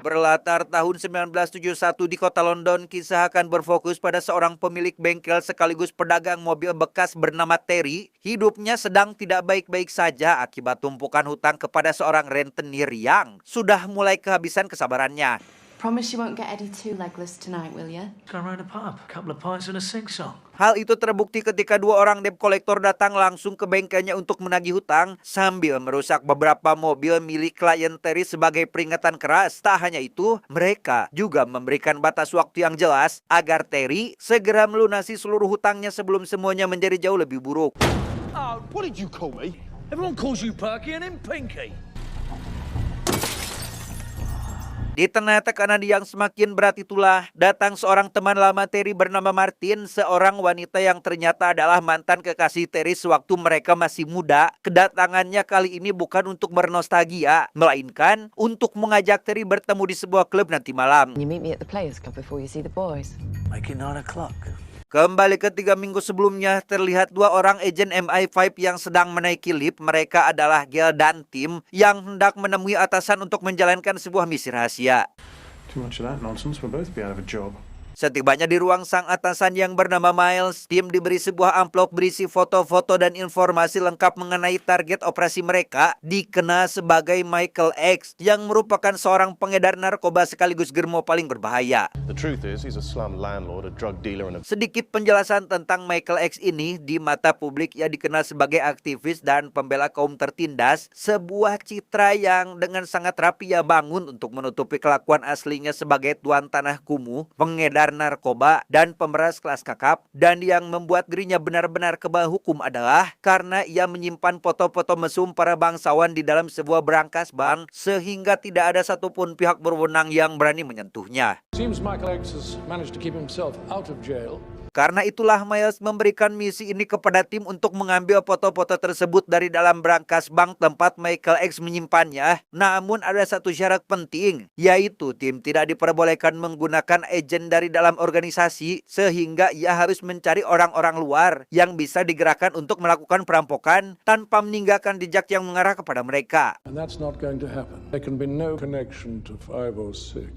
Berlatar tahun 1971 di kota London, kisah akan berfokus pada seorang pemilik bengkel sekaligus pedagang mobil bekas bernama Terry. Hidupnya sedang tidak baik-baik saja akibat tumpukan hutang kepada seorang rentenir yang sudah mulai kehabisan kesabarannya. Promise you won't get Eddie too legless tonight, will you? Go around the pub, couple of pints and a sing-song. Hal itu terbukti ketika dua orang debt collector datang langsung ke bengkelnya untuk menagih hutang sambil merusak beberapa mobil milik klien Terry sebagai peringatan keras. Tak hanya itu, mereka juga memberikan batas waktu yang jelas agar Terry segera melunasi seluruh hutangnya sebelum semuanya menjadi jauh lebih buruk. Oh, what did you call me? Everyone calls you Perky and him Pinky. Di tengah tekanan yang semakin berat itulah, datang seorang teman lama Terry bernama Martin, seorang wanita yang ternyata adalah mantan kekasih Terry sewaktu mereka masih muda. Kedatangannya kali ini bukan untuk bernostalgia, melainkan untuk mengajak Terry bertemu di sebuah klub nanti malam. You meet me at the Players Club before you see the boys. Make it 9 o'clock. Kembali ke 3 minggu sebelumnya, terlihat dua orang agen MI5 yang sedang menaiki lift. Mereka adalah Gail dan Tim yang hendak menemui atasan untuk menjalankan sebuah misi rahasia. Too much of that nonsense, we'll both be out of a job. Setibanya di ruang sang atasan yang bernama Miles, Tim diberi sebuah amplop berisi foto-foto dan informasi lengkap mengenai target operasi mereka, dikenal sebagai Michael X, yang merupakan seorang pengedar narkoba sekaligus germo paling berbahaya. The truth is, he's a slum landlord, a drug dealer, and a... Sedikit penjelasan tentang Michael X ini. Di mata publik ia dikenal sebagai aktivis dan pembela kaum tertindas, sebuah citra yang dengan sangat rapi ia bangun untuk menutupi kelakuan aslinya sebagai tuan tanah kumuh, pengedar narkoba, dan pemeras kelas kakap. Dan yang membuat dirinya benar-benar kebal hukum adalah karena ia menyimpan foto-foto mesum para bangsawan di dalam sebuah berangkas bank, sehingga tidak ada satupun pihak berwenang yang berani menyentuhnya. Seems Michael X has managed to keep himself out of jail. Karena itulah Miles memberikan misi ini kepada Tim untuk mengambil foto-foto tersebut dari dalam berangkas bank tempat Michael X menyimpannya. Namun ada satu syarat penting, yaitu Tim tidak diperbolehkan menggunakan agen dari dalam organisasi, sehingga ia harus mencari orang-orang luar yang bisa digerakkan untuk melakukan perampokan tanpa meninggalkan jejak yang mengarah kepada mereka. And that's not going to happen. There can be no connection to 506.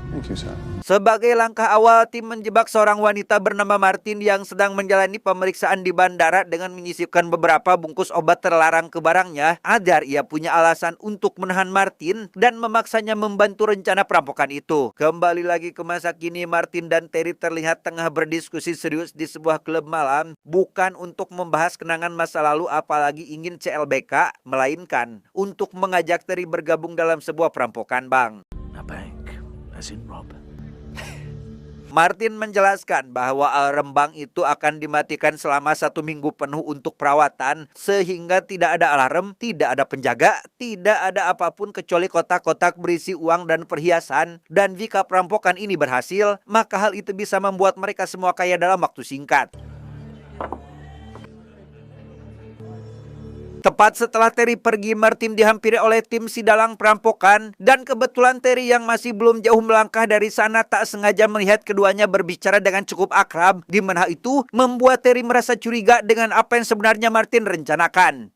Thank you, sir. Sebagai langkah awal, Tim menjebak seorang wanita bernama Martin yang sedang menjalani pemeriksaan di bandara dengan menyisipkan beberapa bungkus obat terlarang ke barangnya agar ia punya alasan untuk menahan Martin dan memaksanya membantu rencana perampokan itu. Kembali lagi ke masa kini, Martin dan Terry terlihat tengah berdiskusi serius di sebuah klub malam, bukan untuk membahas kenangan masa lalu apalagi ingin CLBK, melainkan untuk mengajak Terry bergabung dalam sebuah perampokan bank. A bank, as in rob. Martin menjelaskan bahwa alarm bank itu akan dimatikan selama 1 minggu penuh untuk perawatan, sehingga tidak ada alarm, tidak ada penjaga, tidak ada apapun kecuali kotak-kotak berisi uang dan perhiasan. Dan jika perampokan ini berhasil, maka hal itu bisa membuat mereka semua kaya dalam waktu singkat. Tepat setelah Terry pergi, Martin dihampiri oleh tim si dalang perampokan, dan kebetulan Terry yang masih belum jauh melangkah dari sana tak sengaja melihat keduanya berbicara dengan cukup akrab, di mana itu membuat Terry merasa curiga dengan apa yang sebenarnya Martin rencanakan.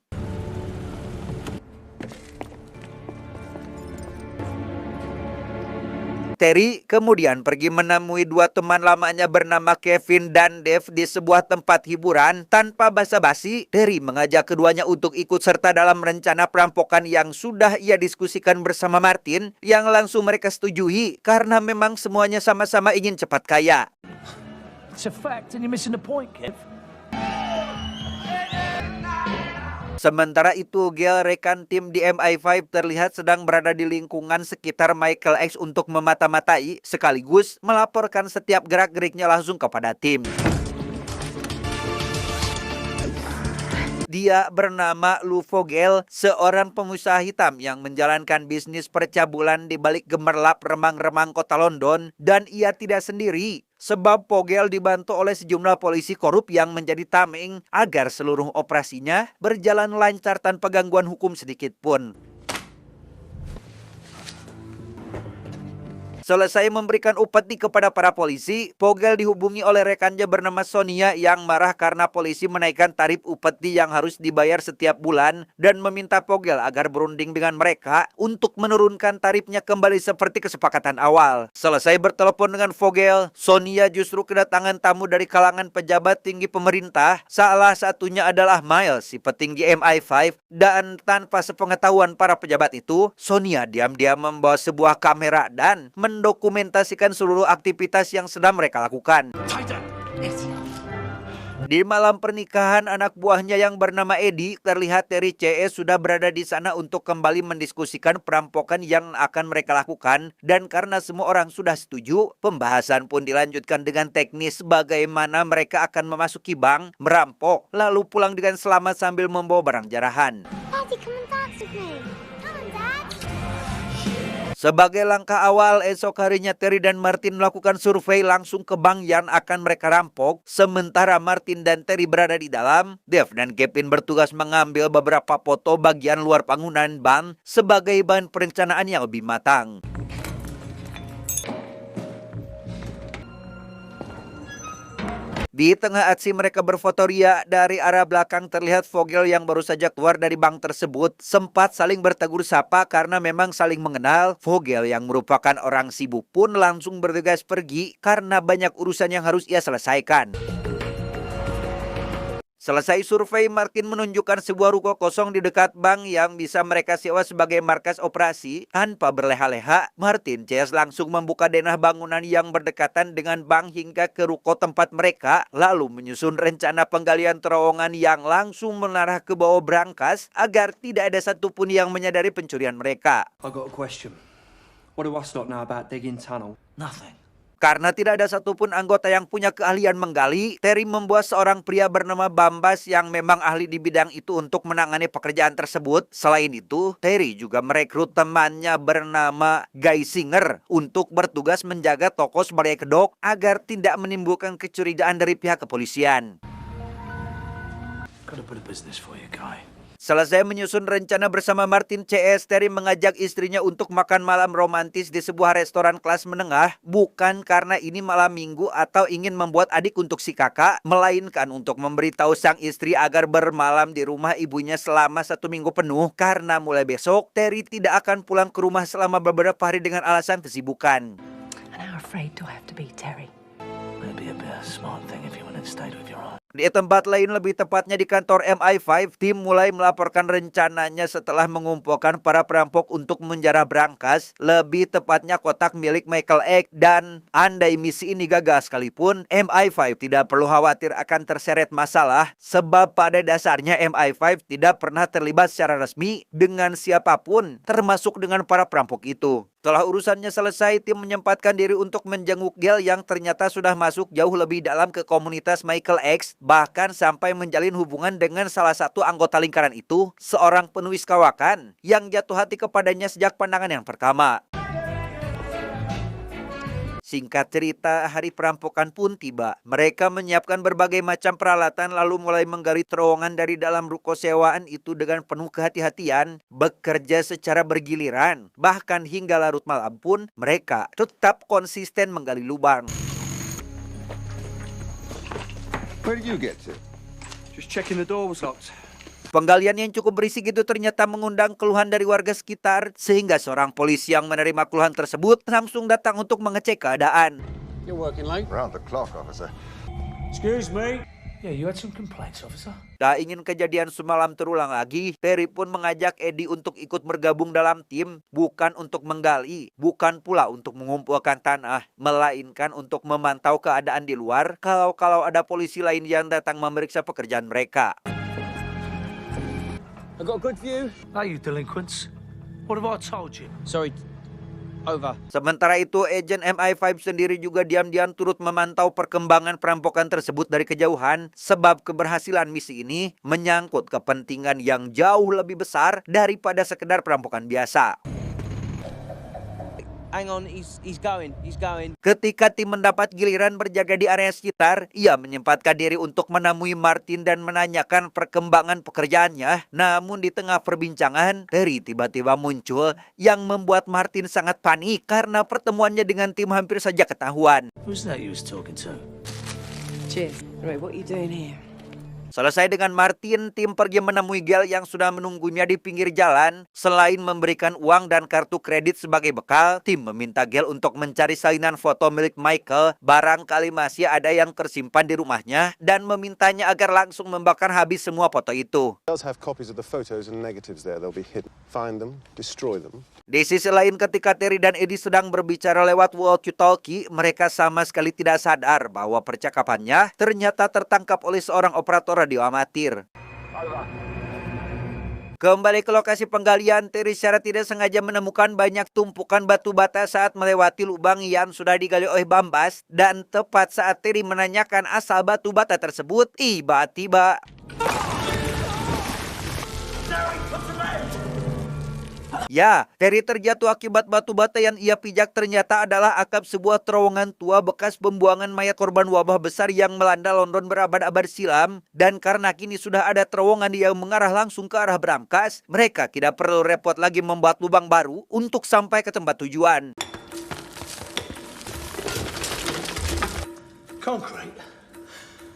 Terry kemudian pergi menemui dua teman lamanya bernama Kevin dan Dave di sebuah tempat hiburan. Tanpa basa-basi, Terry mengajak keduanya untuk ikut serta dalam rencana perampokan yang sudah ia diskusikan bersama Martin, yang langsung mereka setujui karena memang semuanya sama-sama ingin cepat kaya. It's a fact and you're missing the point, Kev. Sementara itu, Gail, rekan tim di MI5, terlihat sedang berada di lingkungan sekitar Michael X untuk memata-matai, sekaligus melaporkan setiap gerak-geriknya langsung kepada tim. Dia bernama Lou Vogel, seorang pengusaha hitam yang menjalankan bisnis percabulan di balik gemerlap remang-remang kota London, dan ia tidak sendiri. Sebab Vogel dibantu oleh sejumlah polisi korup yang menjadi tameng agar seluruh operasinya berjalan lancar tanpa gangguan hukum sedikit pun. Selesai memberikan upeti kepada para polisi, Vogel dihubungi oleh rekannya bernama Sonia yang marah karena polisi menaikkan tarif upeti yang harus dibayar setiap bulan dan meminta Vogel agar berunding dengan mereka untuk menurunkan tarifnya kembali seperti kesepakatan awal. Selesai bertelepon dengan Vogel, Sonia justru kedatangan tamu dari kalangan pejabat tinggi pemerintah, salah satunya adalah Miles, si petinggi MI5, dan tanpa sepengetahuan para pejabat itu, Sonia diam-diam membawa sebuah kamera dan mendokumentasikan seluruh aktivitas yang sedang mereka lakukan. Di malam pernikahan anak buahnya yang bernama Eddie, terlihat Terry CS sudah berada di sana untuk kembali mendiskusikan perampokan yang akan mereka lakukan. Dan karena semua orang sudah setuju, pembahasan pun dilanjutkan dengan teknis bagaimana mereka akan memasuki bank, merampok, lalu pulang dengan selamat sambil membawa barang jarahan. Daddy, come and dance with me. Come on, Dad. Sebagai langkah awal, esok harinya Terry dan Martin melakukan survei langsung ke bank yang akan mereka rampok. Sementara Martin dan Terry berada di dalam, Dave dan Kevin bertugas mengambil beberapa foto bagian luar bangunan bank sebagai bahan perencanaan yang lebih matang. Di tengah aksi mereka berfoto ria, dari arah belakang terlihat Vogel yang baru saja keluar dari bank tersebut sempat saling bertegur sapa karena memang saling mengenal. Vogel yang merupakan orang sibuk pun langsung bergegas pergi karena banyak urusan yang harus ia selesaikan. Selesai survei, Martin menunjukkan sebuah ruko kosong di dekat bank yang bisa mereka sewa sebagai markas operasi. Tanpa berleha-leha, Martin CS langsung membuka denah bangunan yang berdekatan dengan bank hingga ke ruko tempat mereka, lalu menyusun rencana penggalian terowongan yang langsung menarah ke bawah brankas agar tidak ada satupun yang menyadari pencurian mereka. I got a question. What do us lot know about digging tunnel? Nothing. Karena tidak ada satupun anggota yang punya keahlian menggali, Terry membuat seorang pria bernama Bambas yang memang ahli di bidang itu untuk menangani pekerjaan tersebut. Selain itu, Terry juga merekrut temannya bernama Guy Singer untuk bertugas menjaga toko sebagai kedok agar tidak menimbulkan kecurigaan dari pihak kepolisian. Got a bit of business for you, Guy. Selesai menyusun rencana bersama Martin CS, Terry mengajak istrinya untuk makan malam romantis di sebuah restoran kelas menengah, bukan karena ini malam minggu atau ingin membuat adik untuk si kakak, melainkan untuk memberitahu sang istri agar bermalam di rumah ibunya selama 1 minggu penuh, karena mulai besok Terry tidak akan pulang ke rumah selama beberapa hari dengan alasan kesibukan. And how afraid do I have to be, Terry? Maybe a bit of a smart thing if you went and stayed with your aunt. Di tempat lain, lebih tepatnya di kantor MI5, tim mulai melaporkan rencananya setelah mengumpulkan para perampok untuk menjarah brankas, lebih tepatnya kotak milik Michael X. Dan andai misi ini gagal sekalipun, MI5 tidak perlu khawatir akan terseret masalah, sebab pada dasarnya MI5 tidak pernah terlibat secara resmi dengan siapapun, termasuk dengan para perampok itu. Setelah urusannya selesai, tim menyempatkan diri untuk menjenguk Gale yang ternyata sudah masuk jauh lebih dalam ke komunitas Michael X, bahkan sampai menjalin hubungan dengan salah satu anggota lingkaran itu, seorang penulis kawakan yang jatuh hati kepadanya sejak pandangan yang pertama. Singkat cerita, hari perampokan pun tiba. Mereka menyiapkan berbagai macam peralatan lalu mulai menggali terowongan dari dalam ruko sewaan itu dengan penuh kehati-hatian, bekerja secara bergiliran. Bahkan hingga larut malam pun mereka tetap konsisten menggali lubang. Where did you get to? Just checking the door was locked. Penggalian yang cukup berisik itu ternyata mengundang keluhan dari warga sekitar, sehingga seorang polisi yang menerima keluhan tersebut langsung datang untuk mengecek keadaan. You're working late? Round the clock, officer. Excuse me? Yeah, you had some complaints, officer. Tak ingin kejadian semalam terulang lagi, Terry pun mengajak Eddie untuk ikut bergabung dalam tim, bukan untuk menggali, bukan pula untuk mengumpulkan tanah, melainkan untuk memantau keadaan di luar kalau ada polisi lain yang datang memeriksa pekerjaan mereka. I got a good view. Are you delinquents? What have I told you? Sorry. Over. Sementara itu, agen MI5 sendiri juga diam-diam turut memantau perkembangan perampokan tersebut dari kejauhan, sebab keberhasilan misi ini menyangkut kepentingan yang jauh lebih besar daripada sekedar perampokan biasa. Hang on, he's going. Ketika tim mendapat giliran berjaga di area sekitar, ia menyempatkan diri untuk menemui Martin dan menanyakan perkembangan pekerjaannya. Namun di tengah perbincangan, Terry tiba-tiba muncul yang membuat Martin sangat panik karena pertemuannya dengan tim hampir saja ketahuan. Who's that you was talking to? Cheers. Right, what are you doing here? Selesai dengan Martin, tim pergi menemui Gail yang sudah menunggunya di pinggir jalan. Selain memberikan uang dan kartu kredit sebagai bekal, tim meminta Gail untuk mencari salinan foto milik Michael, barangkali masih ada yang tersimpan di rumahnya, dan memintanya agar langsung membakar habis semua foto itu. Girls have copies of the photos and negatives there. They'll be hidden. Find them, destroy them. Di sisi lain, ketika Terry dan Eddie sedang berbicara lewat walkie-talkie, mereka sama sekali tidak sadar bahwa percakapannya ternyata tertangkap oleh seorang operator radio amatir. Kembali ke lokasi penggalian, Terry secara tidak sengaja menemukan banyak tumpukan batu bata saat melewati lubang yang sudah digali oleh Bambas. Dan tepat saat Terry menanyakan asal batu bata tersebut, tiba-tiba ya, Terry terjatuh akibat batu bata yang ia pijak ternyata adalah atap sebuah terowongan tua bekas pembuangan mayat korban wabah besar yang melanda London berabad-abad silam. Dan karena kini sudah ada terowongan yang mengarah langsung ke arah berangkas, mereka tidak perlu repot lagi membuat lubang baru untuk sampai ke tempat tujuan. Concrete.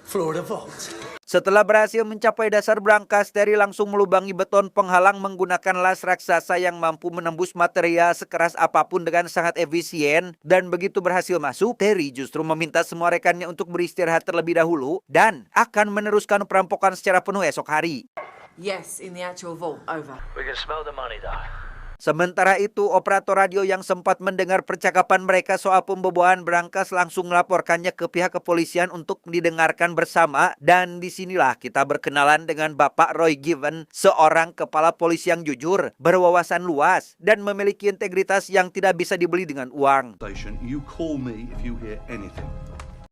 Florida vault. Setelah berhasil mencapai dasar berangkas, Terry langsung melubangi beton penghalang menggunakan las raksasa yang mampu menembus material sekeras apapun dengan sangat efisien. Dan begitu berhasil masuk, Terry justru meminta semua rekannya untuk beristirahat terlebih dahulu dan akan meneruskan perampokan secara penuh esok hari. Yes, in the actual vault. Over. We can smell the money, though. Sementara itu, operator radio yang sempat mendengar percakapan mereka soal pembobohan berangkas langsung melaporkannya ke pihak kepolisian untuk didengarkan bersama. Dan disinilah kita berkenalan dengan Bapak Roy Given, seorang kepala polisi yang jujur, berwawasan luas, dan memiliki integritas yang tidak bisa dibeli dengan uang. You call me if you hear anything.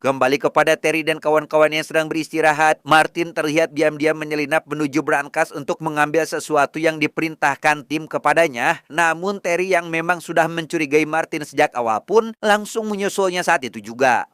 Kembali kepada Terry dan kawan-kawannya yang sedang beristirahat, Martin terlihat diam-diam menyelinap menuju berangkas untuk mengambil sesuatu yang diperintahkan tim kepadanya. Namun Terry yang memang sudah mencurigai Martin sejak awal pun langsung menyusulnya saat itu juga.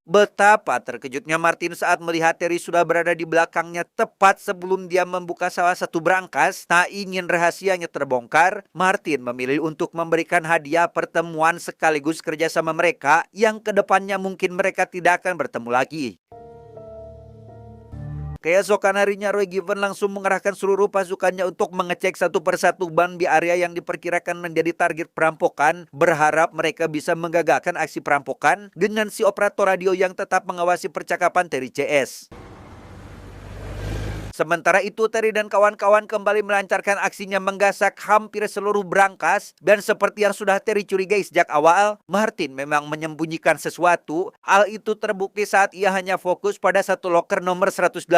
Betapa terkejutnya Martin saat melihat Terry sudah berada di belakangnya tepat sebelum dia membuka salah satu berangkas. Tak ingin rahasianya terbongkar, Martin memilih untuk memberikan hadiah pertemuan sekaligus kerjasama mereka yang kedepannya mungkin mereka tidak akan bertemu lagi. Keesokan harinya, Roy Given langsung mengerahkan seluruh pasukannya untuk mengecek satu persatu ban di area yang diperkirakan menjadi target perampokan, berharap mereka bisa menggagalkan aksi perampokan dengan si operator radio yang tetap mengawasi percakapan Terry CS. Sementara itu, Terry dan kawan-kawan kembali melancarkan aksinya menggasak hampir seluruh berangkas. Dan seperti yang sudah Terry curigai sejak awal, Martin memang menyembunyikan sesuatu. Hal itu terbukti saat ia hanya fokus pada satu loker nomor 118,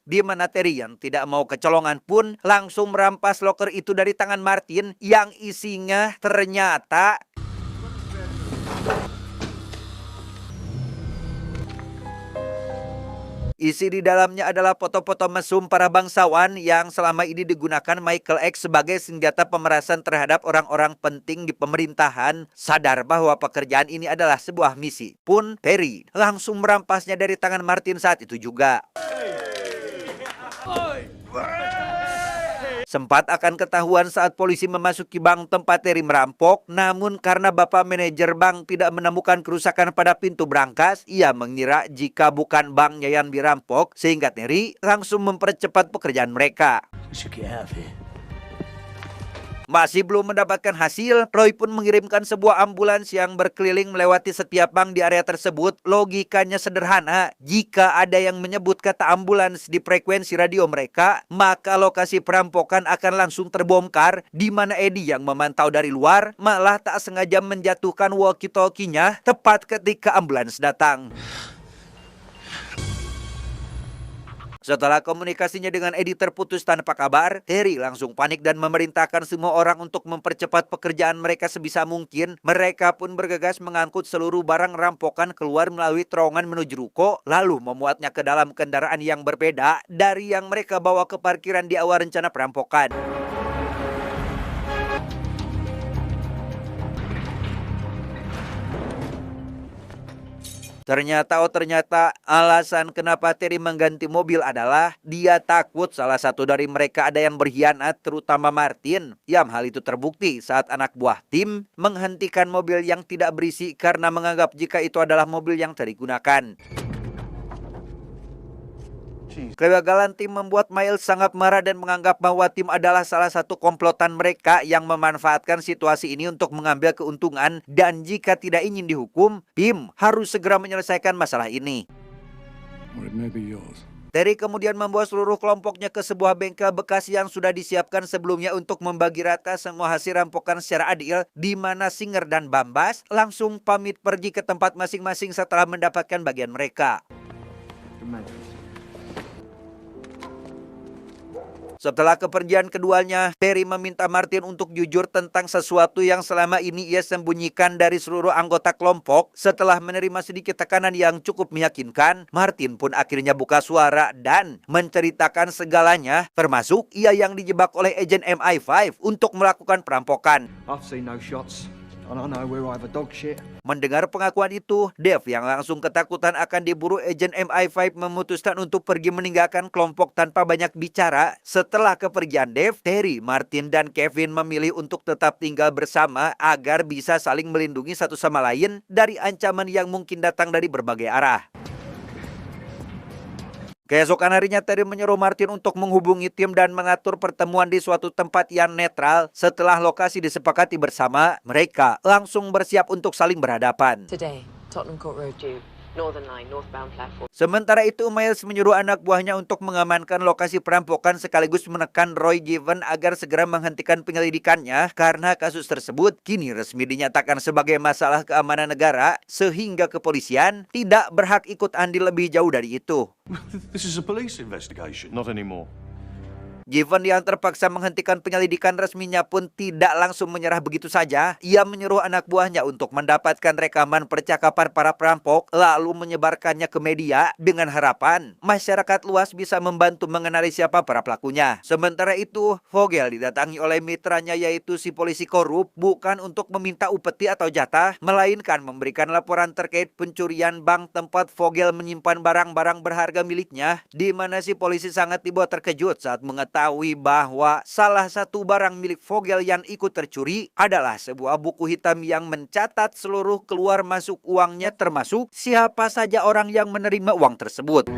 di mana Terry yang tidak mau kecolongan pun langsung merampas loker itu dari tangan Martin, yang isinya ternyata isi di dalamnya adalah foto-foto mesum para bangsawan yang selama ini digunakan Michael X sebagai senjata pemerasan terhadap orang-orang penting di pemerintahan. Sadar bahwa pekerjaan ini adalah sebuah misi pun, Terry langsung merampasnya dari tangan Martin saat itu juga. Sempat akan ketahuan saat polisi memasuki bank tempat Terry merampok. Namun karena bapak manajer bank tidak menemukan kerusakan pada pintu berangkas, ia mengira jika bukan banknya yang dirampok, sehingga Terry langsung mempercepat pekerjaan mereka. We should get out of here. Masih belum mendapatkan hasil, Roy pun mengirimkan sebuah ambulans yang berkeliling melewati setiap bank di area tersebut. Logikanya sederhana, jika ada yang menyebut kata ambulans di frekuensi radio mereka, maka lokasi perampokan akan langsung terbongkar, di mana Eddie yang memantau dari luar malah tak sengaja menjatuhkan walkie-talkie-nya tepat ketika ambulans datang. Setelah komunikasinya dengan Eddie terputus tanpa kabar, Terry langsung panik dan memerintahkan semua orang untuk mempercepat pekerjaan mereka sebisa mungkin. Mereka pun bergegas mengangkut seluruh barang rampokan keluar melalui terowongan menuju ruko, lalu memuatnya ke dalam kendaraan yang berbeda dari yang mereka bawa ke parkiran di awal rencana perampokan. Ternyata alasan kenapa Terry mengganti mobil adalah dia takut salah satu dari mereka ada yang berkhianat, terutama Martin. Hal itu terbukti saat anak buah Tim menghentikan mobil yang tidak berisi karena menganggap jika itu adalah mobil yang telah digunakan. Kegagalan Tim membuat Miles sangat marah dan menganggap bahwa Tim adalah salah satu komplotan mereka yang memanfaatkan situasi ini untuk mengambil keuntungan, dan jika tidak ingin dihukum, Tim harus segera menyelesaikan masalah ini. Or it may be yours. Terry kemudian membawa seluruh kelompoknya ke sebuah bengkel bekas yang sudah disiapkan sebelumnya untuk membagi rata semua hasil rampokan secara adil, di mana Singer dan Bambas langsung pamit pergi ke tempat masing-masing setelah mendapatkan bagian mereka. Setelah kepergian keduanya, Terry meminta Martin untuk jujur tentang sesuatu yang selama ini ia sembunyikan dari seluruh anggota kelompok. Setelah menerima sedikit tekanan yang cukup meyakinkan, Martin pun akhirnya buka suara dan menceritakan segalanya, termasuk ia yang dijebak oleh agen MI5 untuk melakukan perampokan. I've seen no shots, and I know we're either dog shit. Mendengar pengakuan itu, Dave yang langsung ketakutan akan diburu agen MI5 memutuskan untuk pergi meninggalkan kelompok tanpa banyak bicara. Setelah kepergian Dave, Terry, Martin, dan Kevin memilih untuk tetap tinggal bersama agar bisa saling melindungi satu sama lain dari ancaman yang mungkin datang dari berbagai arah. Keesokan harinya, Terry menyuruh Martin untuk menghubungi Tim dan mengatur pertemuan di suatu tempat yang netral. Setelah lokasi disepakati bersama, mereka langsung bersiap untuk saling berhadapan. Today, Tottenham Court Road due. Northern Line, northbound platform. Sementara itu, Miles menyuruh anak buahnya untuk mengamankan lokasi perampokan sekaligus menekan Roy Given agar segera menghentikan penyelidikannya karena kasus tersebut kini resmi dinyatakan sebagai masalah keamanan negara sehingga kepolisian tidak berhak ikut andil lebih jauh dari itu. This is a police investigation. Not anymore. Given yang terpaksa menghentikan penyelidikan resminya pun tidak langsung menyerah begitu saja. Ia menyuruh anak buahnya untuk mendapatkan rekaman percakapan para perampok lalu menyebarkannya ke media dengan harapan masyarakat luas bisa membantu mengenali siapa para pelakunya. Sementara itu, Vogel didatangi oleh mitranya yaitu si polisi korup bukan untuk meminta upeti atau jatah, melainkan memberikan laporan terkait pencurian bank tempat Vogel menyimpan barang-barang berharga miliknya, di mana si polisi sangat dibuat terkejut saat mengetahui bahwa salah satu barang milik Vogel yang ikut tercuri adalah sebuah buku hitam yang mencatat seluruh keluar masuk uangnya termasuk siapa saja orang yang menerima uang tersebut.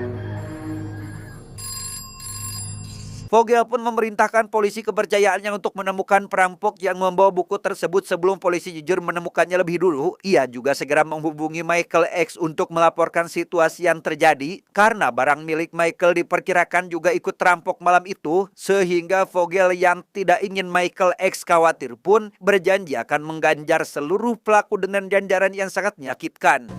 Vogel pun memerintahkan polisi kepercayaannya untuk menemukan perampok yang membawa buku tersebut sebelum polisi jujur menemukannya lebih dulu. Ia juga segera menghubungi Michael X untuk melaporkan situasi yang terjadi karena barang milik Michael diperkirakan juga ikut terampok malam itu, sehingga Vogel yang tidak ingin Michael X khawatir pun berjanji akan mengganjar seluruh pelaku dengan ganjaran yang sangat menyakitkan.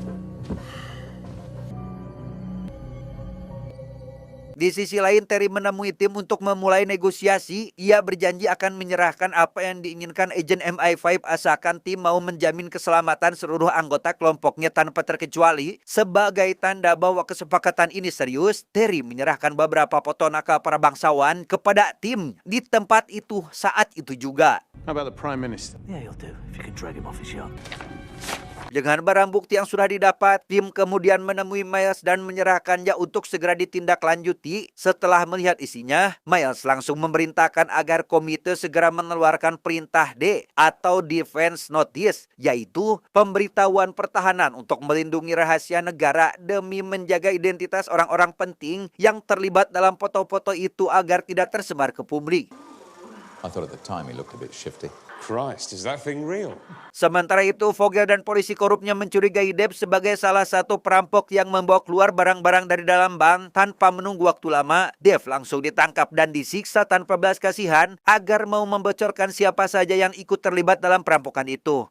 Di sisi lain, Terry menemui Tim untuk memulai negosiasi. Ia berjanji akan menyerahkan apa yang diinginkan agen MI5 asalkan Tim mau menjamin keselamatan seluruh anggota kelompoknya tanpa terkecuali. Sebagai tanda bahwa kesepakatan ini serius, Terry menyerahkan beberapa foto nakal para bangsawan kepada Tim di tempat itu saat itu juga. How about the Prime Minister? Yeah, you'll do, if you can drag him off his yacht. Dengan barang bukti yang sudah didapat, Tim kemudian menemui Miles dan menyerahkannya untuk segera ditindaklanjuti. Setelah melihat isinya, Miles langsung memerintahkan agar komite segera mengeluarkan perintah D atau Defense Notice, yaitu pemberitahuan pertahanan untuk melindungi rahasia negara demi menjaga identitas orang-orang penting yang terlibat dalam foto-foto itu agar tidak tersebar ke publik. I thought at the time he looked a bit shifty. Christ, is that thing real? Sementara itu, Vogel dan polisi korupnya mencurigai Dave sebagai salah satu perampok yang membawa keluar barang-barang dari dalam bank tanpa menunggu waktu lama. Dave langsung ditangkap dan disiksa tanpa belas kasihan agar mau membocorkan siapa saja yang ikut terlibat dalam perampokan itu.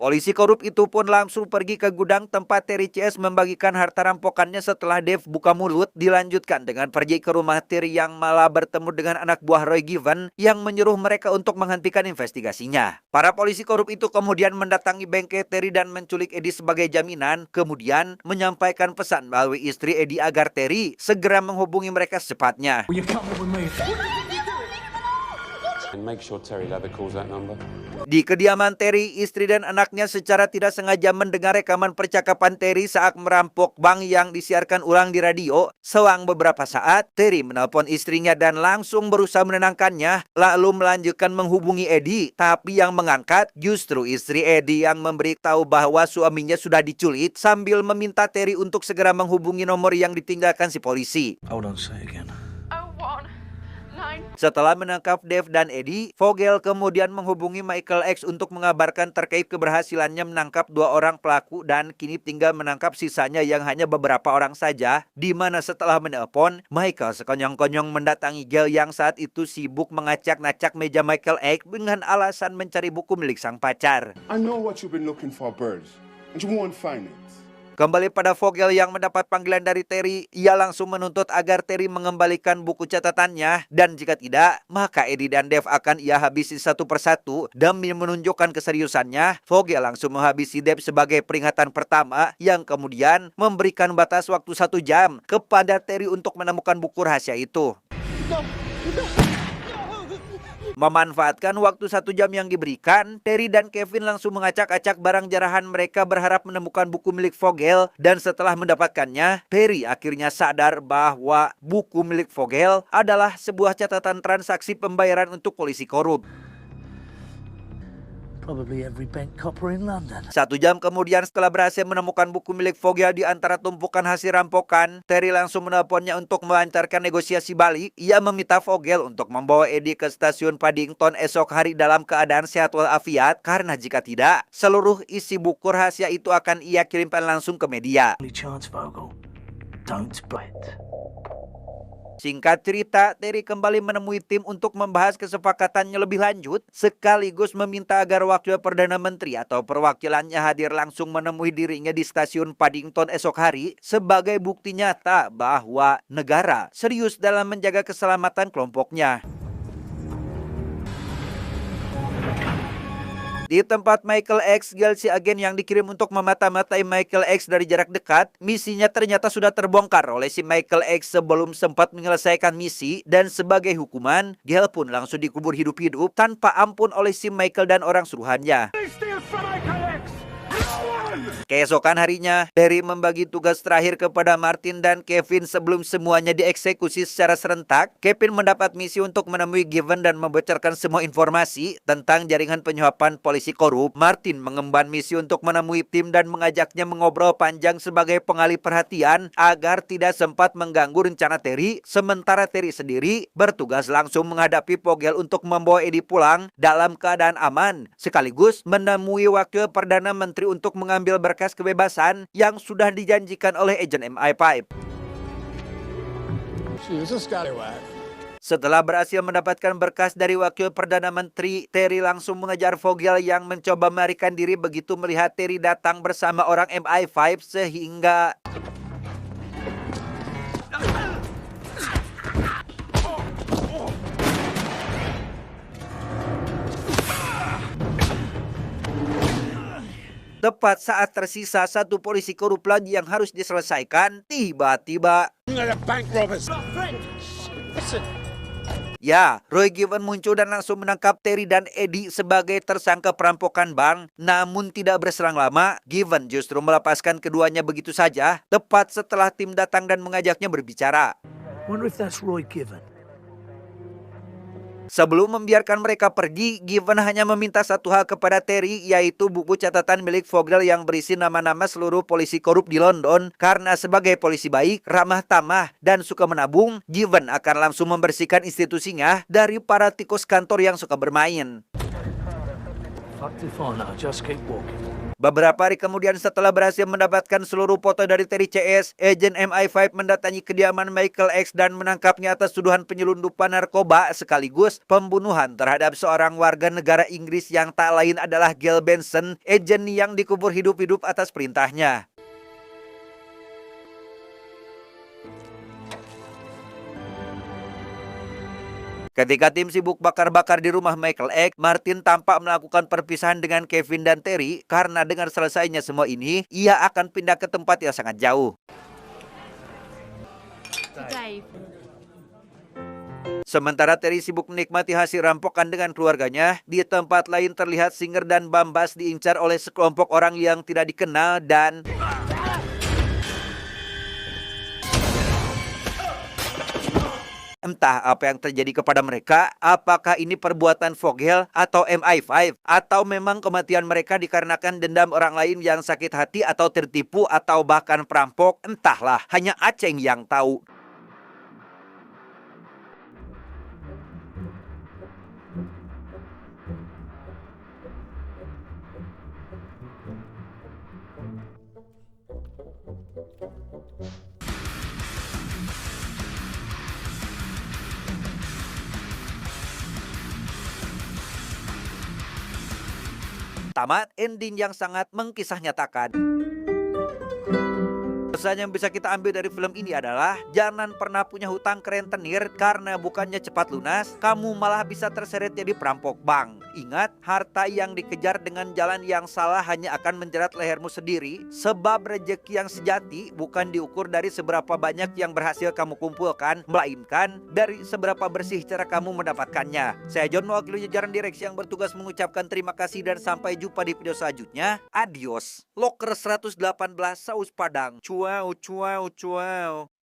Polisi korup itu pun langsung pergi ke gudang tempat Terry CS membagikan harta rampokannya setelah Dave buka mulut. Dilanjutkan dengan pergi ke rumah Terry yang malah bertemu dengan anak buah Roy Given yang menyuruh mereka untuk menghentikan investigasinya. Para polisi korup itu kemudian mendatangi bengkel Terry dan menculik Eddie sebagai jaminan. Kemudian menyampaikan pesan melalui istri Eddie agar Terry segera menghubungi mereka secepatnya. Will you come with me? And make sure Terry Leather calls that number. Di kediaman Terry, istri dan anaknya secara tidak sengaja mendengar rekaman percakapan Terry saat merampok bank yang disiarkan ulang di radio. Selang beberapa saat, Terry menelpon istrinya dan langsung berusaha menenangkannya, lalu melanjutkan menghubungi Eddie. Tapi yang mengangkat justru istri Eddie yang memberitahu bahwa suaminya sudah diculik sambil meminta Terry untuk segera menghubungi nomor yang ditinggalkan si polisi. Hold on, say again. Setelah menangkap Dave dan Eddie, Vogel kemudian menghubungi Michael X untuk mengabarkan terkait keberhasilannya menangkap 2 orang pelaku dan kini tinggal menangkap sisanya yang hanya beberapa orang saja, di mana setelah menelpon, Michael sekonyong-konyong mendatangi Gail yang saat itu sibuk mengacak-ngacak meja Michael X dengan alasan mencari buku milik sang pacar. I know what you've been looking for, Birds, and you won't find it. Kembali pada Vogel yang mendapat panggilan dari Terry, ia langsung menuntut agar Terry mengembalikan buku catatannya, dan jika tidak, maka Eddie dan Dave akan ia habisi satu persatu. Demi menunjukkan keseriusannya, Vogel langsung menghabisi Dave sebagai peringatan pertama, yang kemudian memberikan batas waktu 1 jam kepada Terry untuk menemukan buku rahasia itu. Memanfaatkan waktu 1 jam yang diberikan, Terry dan Kevin langsung mengacak-acak barang jarahan mereka berharap menemukan buku milik Vogel, dan setelah mendapatkannya, Terry akhirnya sadar bahwa buku milik Vogel adalah sebuah catatan transaksi pembayaran untuk polisi korup. Probably every bank copper in London. 1 jam kemudian setelah berhasil menemukan buku milik Vogel di antara tumpukan hasil rampokan, Terry langsung menelponnya untuk melancarkan negosiasi balik. Ia meminta Vogel untuk membawa Eddie ke stasiun Paddington esok hari dalam keadaan sehat walafiat, karena jika tidak, seluruh isi buku rahasia itu akan ia kirimkan langsung ke media. Chance, Vogel. Don't bet. Singkat cerita, Terry kembali menemui tim untuk membahas kesepakatannya lebih lanjut, sekaligus meminta agar Wakil Perdana Menteri atau perwakilannya hadir langsung menemui dirinya di stasiun Paddington esok hari sebagai bukti nyata bahwa negara serius dalam menjaga keselamatan kelompoknya. Di tempat Michael X, Gail si agen yang dikirim untuk memata-matai Michael X dari jarak dekat, misinya ternyata sudah terbongkar oleh si Michael X sebelum sempat menyelesaikan misi, dan sebagai hukuman, Gail pun langsung dikubur hidup-hidup tanpa ampun oleh si Michael dan orang suruhannya. Keesokan harinya, Terry membagi tugas terakhir kepada Martin dan Kevin sebelum semuanya dieksekusi secara serentak. Kevin mendapat misi untuk menemui Given dan membocorkan semua informasi tentang jaringan penyuapan polisi korup. Martin mengemban misi untuk menemui tim dan mengajaknya mengobrol panjang sebagai pengalih perhatian agar tidak sempat mengganggu rencana Terry. Sementara Terry sendiri bertugas langsung menghadapi Vogel untuk membawa Eddie pulang dalam keadaan aman, sekaligus menemui Wakil Perdana Menteri untuk mengambil berkas kebebasan yang sudah dijanjikan oleh agen MI5. Setelah berhasil mendapatkan berkas dari Wakil Perdana Menteri, Terry langsung mengejar Vogel yang mencoba melarikan diri begitu melihat Terry datang bersama orang MI5 sehingga tepat saat tersisa 1 polisi korup lagi yang harus diselesaikan, tiba-tiba Roy Given muncul dan langsung menangkap Terry dan Eddie sebagai tersangka perampokan bank. Namun tidak berselang lama, Given justru melepaskan keduanya begitu saja, tepat setelah tim datang dan mengajaknya berbicara. Wonder if that's Roy Given. Sebelum membiarkan mereka pergi, Given hanya meminta satu hal kepada Terry, yaitu buku catatan milik Vogel yang berisi nama-nama seluruh polisi korup di London. Karena sebagai polisi baik, ramah tamah, dan suka menabung, Given akan langsung membersihkan institusinya dari para tikus kantor yang suka bermain. Beberapa hari kemudian setelah berhasil mendapatkan seluruh foto dari Terry CS, agen MI5 mendatangi kediaman Michael X dan menangkapnya atas tuduhan penyelundupan narkoba sekaligus pembunuhan terhadap seorang warga negara Inggris yang tak lain adalah Gail Benson, agen yang dikubur hidup-hidup atas perintahnya. Ketika tim sibuk bakar-bakar di rumah Michael X, Martin tampak melakukan perpisahan dengan Kevin dan Terry karena dengan selesainya semua ini, ia akan pindah ke tempat yang sangat jauh. Dave. Sementara Terry sibuk menikmati hasil rampokan dengan keluarganya, di tempat lain terlihat Singer dan Bambas diincar oleh sekelompok orang yang tidak dikenal dan entah apa yang terjadi kepada mereka, apakah ini perbuatan Vogel atau MI5, atau memang kematian mereka dikarenakan dendam orang lain yang sakit hati atau tertipu atau bahkan perampok, entahlah, hanya Aceng yang tahu. Tamat ending yang sangat mengkisah nyatakan. Pesan yang bisa kita ambil dari film ini adalah jangan pernah punya hutang ke rentenir karena bukannya cepat lunas, kamu malah bisa terseret jadi perampok bank. Ingat, harta yang dikejar dengan jalan yang salah hanya akan menjerat lehermu sendiri, sebab rejeki yang sejati bukan diukur dari seberapa banyak yang berhasil kamu kumpulkan, melainkan dari seberapa bersih cara kamu mendapatkannya. Saya John, mewakili jajaran direksi yang bertugas mengucapkan terima kasih dan sampai jumpa di video selanjutnya. Adios. Loker 118 Saus Padang. Cuau, cuau, cuau.